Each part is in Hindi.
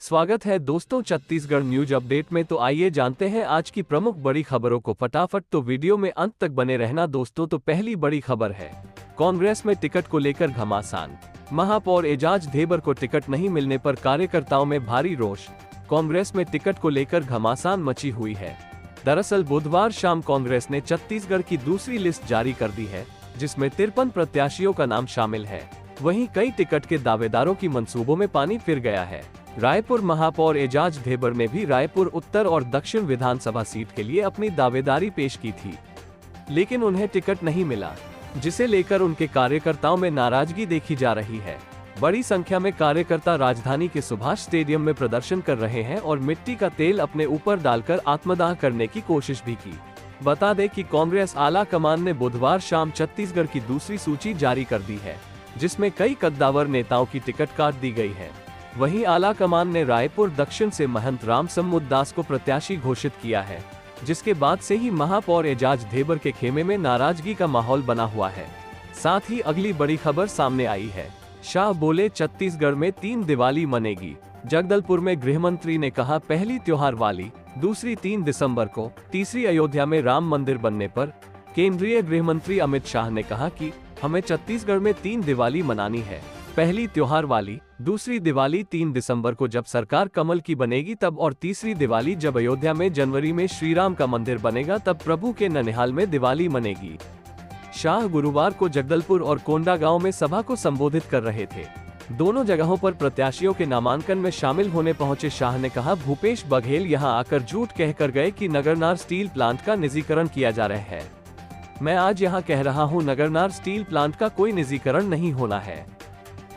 स्वागत है दोस्तों छत्तीसगढ़ न्यूज अपडेट में। तो आइए जानते हैं आज की प्रमुख बड़ी खबरों को फटाफट। तो वीडियो में अंत तक बने रहना दोस्तों। तो पहली बड़ी खबर है, कांग्रेस में टिकट को लेकर घमासान। महापौर एजाज ढेबर को टिकट नहीं मिलने पर कार्यकर्ताओं में भारी रोष। कांग्रेस में टिकट को लेकर घमासान मची हुई है। दरअसल बुधवार शाम कांग्रेस ने छत्तीसगढ़ की दूसरी लिस्ट जारी कर दी है, जिसमें 53 प्रत्याशियों का नाम शामिल है। वहीं कई टिकट के दावेदारों की मंसूबों में पानी फिर गया है। रायपुर महापौर एजाज ढेबर ने भी रायपुर उत्तर और दक्षिण विधानसभा सीट के लिए अपनी दावेदारी पेश की थी, लेकिन उन्हें टिकट नहीं मिला, जिसे लेकर उनके कार्यकर्ताओं में नाराजगी देखी जा रही है। बड़ी संख्या में कार्यकर्ता राजधानी के सुभाष स्टेडियम में प्रदर्शन कर रहे हैं और मिट्टी का तेल अपने ऊपर डालकर आत्मदाह करने की कोशिश भी की। बता दें कि कांग्रेस आला कमान ने बुधवार शाम छत्तीसगढ़ की दूसरी सूची जारी कर दी है, जिसमें कई कद्दावर नेताओं की टिकट काट दी गई है। वहीं आला कमान ने रायपुर दक्षिण से महंत राम सम्मुद दास को प्रत्याशी घोषित किया है, जिसके बाद से ही महापौर एजाज ढेबर के खेमे में नाराजगी का माहौल बना हुआ है। साथ ही अगली बड़ी खबर सामने आई है, शाह बोले छत्तीसगढ़ में 3 दिवाली मनेगी। जगदलपुर में गृहमंत्री ने कहा, पहली त्योहार वाली, दूसरी 3 दिसंबर को, तीसरी अयोध्या में राम मंदिर बनने पर। केंद्रीय गृहमंत्री अमित शाह ने कहा कि हमें छत्तीसगढ़ में 3 दिवाली मनानी है, पहली त्योहार वाली, दूसरी दिवाली 3 दिसंबर को जब सरकार कमल की बनेगी तब, और तीसरी दिवाली जब अयोध्या में जनवरी में श्री राम का मंदिर बनेगा तब प्रभु के ननिहाल में दिवाली मनेगी। शाह गुरुवार को जगदलपुर और कोंडागांव में सभा को संबोधित कर रहे थे। दोनों जगहों पर प्रत्याशियों के नामांकन में शामिल होने पहुंचे शाह ने कहा, भूपेश बघेल यहां आकर झूठ कहकर गए कि नगरनार स्टील प्लांट का निजीकरण किया जा रहा है। मैं आज यहां कह रहा हूं, नगरनार स्टील प्लांट का कोई निजीकरण नहीं होना है।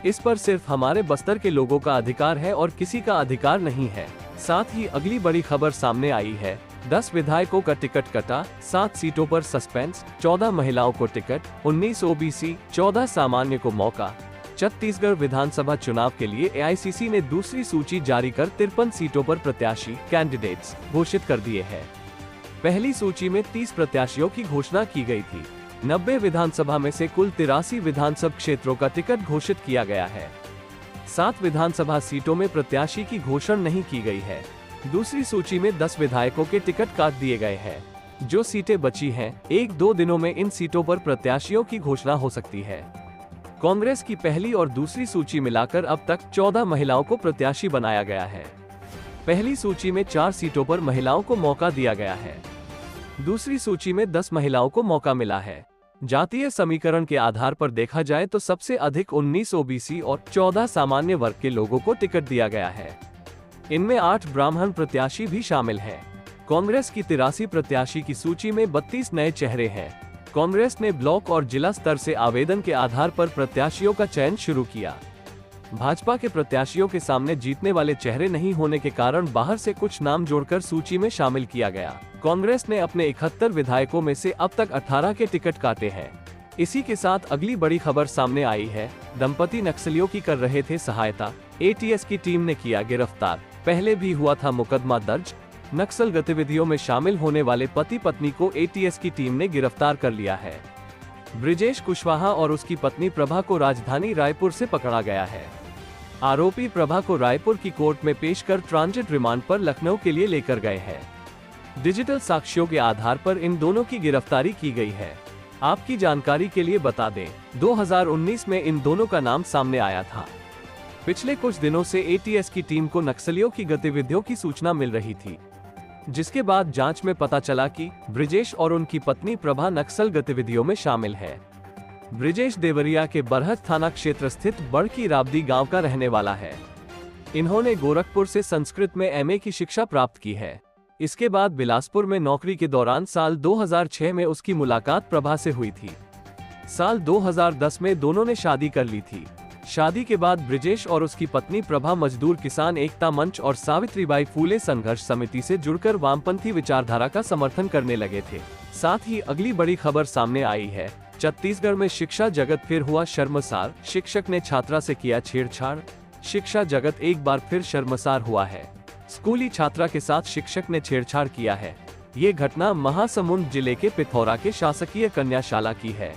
इस पर सिर्फ हमारे बस्तर के लोगों का अधिकार है और किसी का अधिकार नहीं है। साथ ही अगली बड़ी खबर सामने आई है, 10 विधायकों का टिकट कटा, 7 सीटों पर सस्पेंस, 14 महिलाओं को टिकट, 19 ओबीसी, 14 सामान्य को मौका। छत्तीसगढ़ विधानसभा चुनाव के लिए एआईसीसी ने दूसरी सूची जारी कर 53 सीटों पर प्रत्याशी कैंडिडेट्स घोषित कर दिए हैं। पहली सूची में 30 प्रत्याशियों की घोषणा की गई थी। 90 विधानसभा में से कुल 83 विधानसभा क्षेत्रों का टिकट घोषित किया गया है। 7 विधानसभा सीटों में प्रत्याशी की घोषणा नहीं की गई है। दूसरी सूची में 10 विधायकों के टिकट काट दिए गए हैं। जो सीटें बची हैं, 1-2 दिनों में इन सीटों पर प्रत्याशियों की घोषणा हो सकती है। कांग्रेस की पहली और दूसरी सूची मिलाकर अब तक 14 महिलाओं को प्रत्याशी बनाया गया है। पहली सूची में 4 सीटों पर महिलाओं को मौका दिया गया है। दूसरी सूची में 10 महिलाओं को मौका मिला है। जातीय समीकरण के आधार पर देखा जाए तो सबसे अधिक 19 ओबीसी और 14 सामान्य वर्ग के लोगों को टिकट दिया गया है। इनमें 8 ब्राह्मण प्रत्याशी भी शामिल हैं। कांग्रेस की 83 प्रत्याशी की सूची में 32 नए चेहरे हैं। कांग्रेस ने ब्लॉक और जिला स्तर से आवेदन के आधार पर प्रत्याशियों का चयन शुरू किया। भाजपा के प्रत्याशियों के सामने जीतने वाले चेहरे नहीं होने के कारण बाहर से कुछ नाम जोड़कर सूची में शामिल किया गया। कांग्रेस ने अपने 71 विधायकों में से अब तक 18 के टिकट काटे हैं। इसी के साथ अगली बड़ी खबर सामने आई है, दंपति नक्सलियों की कर रहे थे सहायता, एटीएस की टीम ने किया गिरफ्तार। पहले भी हुआ था मुकदमा दर्ज। नक्सल गतिविधियों में शामिल होने वाले पति पत्नी को एटीएस की टीम ने गिरफ्तार कर लिया है। ब्रिजेश कुशवाहा और उसकी पत्नी प्रभा को राजधानी रायपुर से पकड़ा गया है। आरोपी प्रभा को रायपुर की कोर्ट में पेश कर ट्रांजिट रिमांड पर लखनऊ के लिए लेकर गए हैं। डिजिटल साक्ष्यों के आधार पर इन दोनों की गिरफ्तारी की गई है। आपकी जानकारी के लिए बता दें, 2019 में इन दोनों का नाम सामने आया था। पिछले कुछ दिनों से एटीएस की टीम को नक्सलियों की गतिविधियों की सूचना मिल रही थी, जिसके बाद जांच में पता चला कि ब्रिजेश और उनकी पत्नी प्रभा नक्सल गतिविधियों में शामिल है। ब्रिजेश देवरिया के बरहज थाना क्षेत्र स्थित बड़की राबदी गांव का रहने वाला है। इन्होंने गोरखपुर से संस्कृत में एमए की शिक्षा प्राप्त की है। इसके बाद बिलासपुर में नौकरी के दौरान साल 2006 में उसकी मुलाकात प्रभा से हुई थी। साल 2010 में दोनों ने शादी कर ली थी। शादी के बाद ब्रिजेश और उसकी पत्नी प्रभा मजदूर किसान एकता मंच और सावित्रीबाई फूले संघर्ष समिति से जुड़कर वामपंथी विचारधारा का समर्थन करने लगे थे। साथ ही अगली बड़ी खबर सामने आई है, छत्तीसगढ़ में शिक्षा जगत फिर हुआ शर्मसार, शिक्षक ने छात्रा से किया छेड़छाड़। शिक्षा जगत एक बार फिर शर्मसार हुआ है। स्कूली छात्रा के साथ शिक्षक ने छेड़छाड़ किया है। ये घटना महासमुंद जिले के पिथौरा के शासकीय कन्याशाला की है।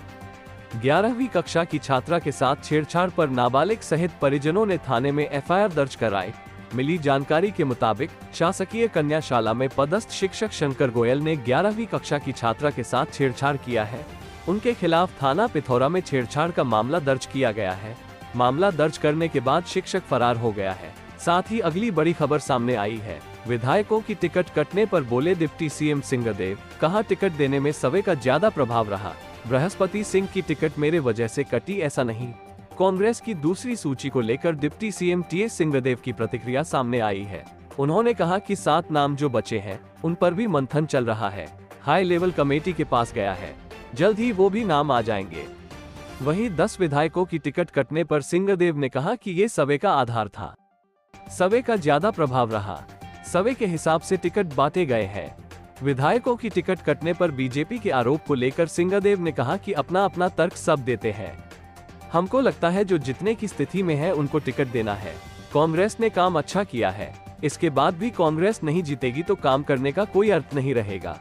11वीं कक्षा की छात्रा के साथ छेड़छाड़ पर नाबालिग सहित परिजनों ने थाने में एफआईआर दर्ज कराई। मिली जानकारी के मुताबिक शासकीय कन्याशाला में पदस्थ शिक्षक शंकर गोयल ने 11वीं कक्षा की छात्रा के साथ छेड़छाड़ किया है। उनके खिलाफ थाना पिथौरा में छेड़छाड़ का मामला दर्ज किया गया है। मामला दर्ज करने के बाद शिक्षक फरार हो गया है। साथ ही अगली बड़ी खबर सामने आई है। विधायकों की टिकट कटने पर बोले डिप्टी सीएम सिंहदेव, कहा टिकट देने में सवे का ज्यादा प्रभाव रहा। बृहस्पति सिंह की टिकट मेरे वजह से कटी, ऐसा नहीं। कांग्रेस की दूसरी सूची को लेकर डिप्टी सीएम टीएस सिंहदेव की प्रतिक्रिया सामने आई है। उन्होंने कहा कि 7 नाम जो बचे हैं उन पर भी मंथन चल रहा है, हाई लेवल कमेटी के पास गया है, जल्द ही वो भी नाम आ जाएंगे। वहीं 10 विधायकों की टिकट कटने पर सिंहदेव ने कहा कि ये सवे का आधार था, सवे का ज्यादा प्रभाव रहा, सवे के हिसाब से टिकट बांटे गए हैं। विधायकों की टिकट कटने पर बीजेपी के आरोप को लेकर सिंहदेव ने कहा कि अपना अपना तर्क सब देते हैं, हमको लगता है जो जितने की स्थिति में है उनको टिकट देना है। कांग्रेस ने काम अच्छा किया है, इसके बाद भी कांग्रेस नहीं जीतेगी तो काम करने का कोई अर्थ नहीं रहेगा।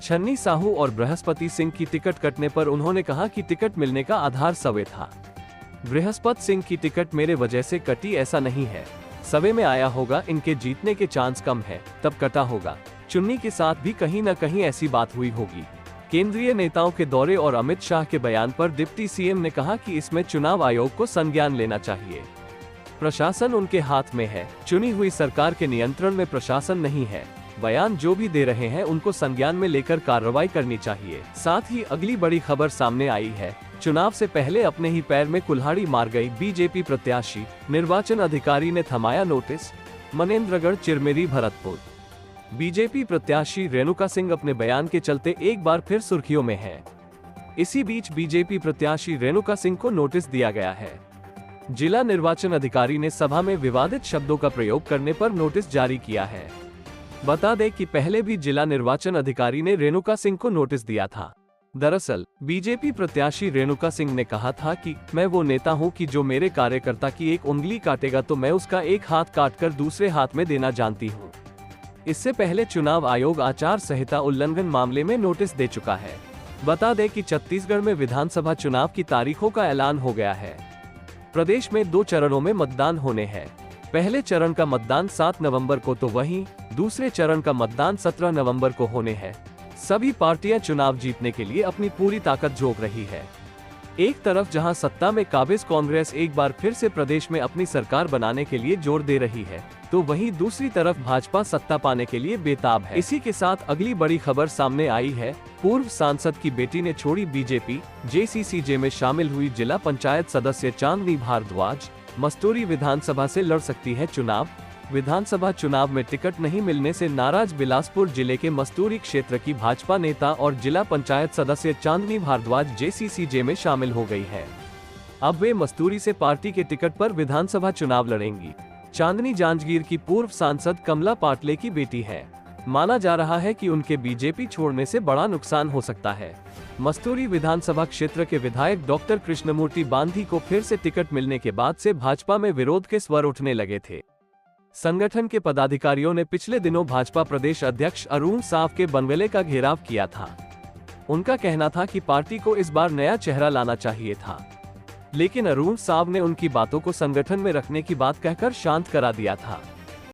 छन्नी साहू और बृहस्पति सिंह की टिकट कटने पर उन्होंने कहा कि टिकट मिलने का आधार सवे था। बृहस्पति सिंह की टिकट मेरे वजह से कटी, ऐसा नहीं है, सवे में आया होगा, इनके जीतने के चांस कम है तब कटा होगा। चुन्नी के साथ भी कहीं न कहीं ऐसी बात हुई होगी। केंद्रीय नेताओं के दौरे और अमित शाह के बयान पर डिप्टी सीएम ने कहा कि इसमें चुनाव आयोग को संज्ञान लेना चाहिए। प्रशासन उनके हाथ में है, चुनी हुई सरकार के नियंत्रण में प्रशासन नहीं है। बयान जो भी दे रहे हैं उनको संज्ञान में लेकर कार्रवाई करनी चाहिए। साथ ही अगली बड़ी खबर सामने आई है। चुनाव से पहले अपने ही पैर में कुल्हाड़ी मार गई बीजेपी प्रत्याशी, निर्वाचन अधिकारी ने थमाया नोटिस। मनेंद्रगढ़ चिरमिरी भरतपुर। बीजेपी प्रत्याशी रेणुका सिंह अपने बयान के चलते एक बार फिर सुर्खियों में है। इसी बीच बीजेपी प्रत्याशी रेणुका सिंह को नोटिस दिया गया है। जिला निर्वाचन अधिकारी ने सभा में विवादित शब्दों का प्रयोग करने पर नोटिस जारी किया है। बता दें कि पहले भी जिला निर्वाचन अधिकारी ने रेणुका सिंह को नोटिस दिया था। दरअसल बीजेपी प्रत्याशी रेणुका सिंह ने कहा था कि मैं वो नेता हूं कि जो मेरे कार्यकर्ता की एक उंगली काटेगा तो मैं उसका एक हाथ काटकर दूसरे हाथ में देना जानती हूं। इससे पहले चुनाव आयोग आचार संहिता उल्लंघन मामले में नोटिस दे चुका है। बता दें कि छत्तीसगढ़ में विधानसभा चुनाव की तारीखों का ऐलान हो गया है। प्रदेश में 2 चरणों में मतदान होने हैं। पहले चरण का मतदान 7 नवंबर को तो वहीं दूसरे चरण का मतदान 17 नवंबर को होने हैं। सभी पार्टियां चुनाव जीतने के लिए अपनी पूरी ताकत झोंक रही है। एक तरफ जहां सत्ता में काबिज कांग्रेस एक बार फिर से प्रदेश में अपनी सरकार बनाने के लिए जोर दे रही है, तो वहीं दूसरी तरफ भाजपा सत्ता पाने के लिए बेताब है। इसी के साथ अगली बड़ी खबर सामने आई है। पूर्व सांसद की बेटी ने छोड़ी बीजेपी, जेसीसीजे में शामिल हुई जिला पंचायत सदस्य चांदनी भारद्वाज। मस्तूरी विधानसभा से लड़ सकती है चुनाव। विधानसभा चुनाव में टिकट नहीं मिलने से नाराज बिलासपुर जिले के मस्तूरी क्षेत्र की भाजपा नेता और जिला पंचायत सदस्य चांदनी भारद्वाज जेसीसीजे में शामिल हो गई है। अब वे मस्तूरी से पार्टी के टिकट पर विधानसभा चुनाव लड़ेंगी। चांदनी जांजगीर की पूर्व सांसद कमला पाटले की बेटी है। माना जा रहा है कि उनके बीजेपी छोड़ने से बड़ा नुकसान हो सकता है। मस्तूरी विधानसभा क्षेत्र के विधायक डॉक्टर कृष्णमूर्ति बांधी को फिर से टिकट मिलने के बाद से भाजपा में विरोध के स्वर उठने लगे थे। संगठन के पदाधिकारियों ने पिछले दिनों भाजपा प्रदेश अध्यक्ष अरुण साव के बंगले का घेराव किया था। उनका कहना था कि पार्टी को इस बार नया चेहरा लाना चाहिए था, लेकिन अरुण साव ने उनकी बातों को संगठन में रखने की बात कहकर शांत करा दिया था।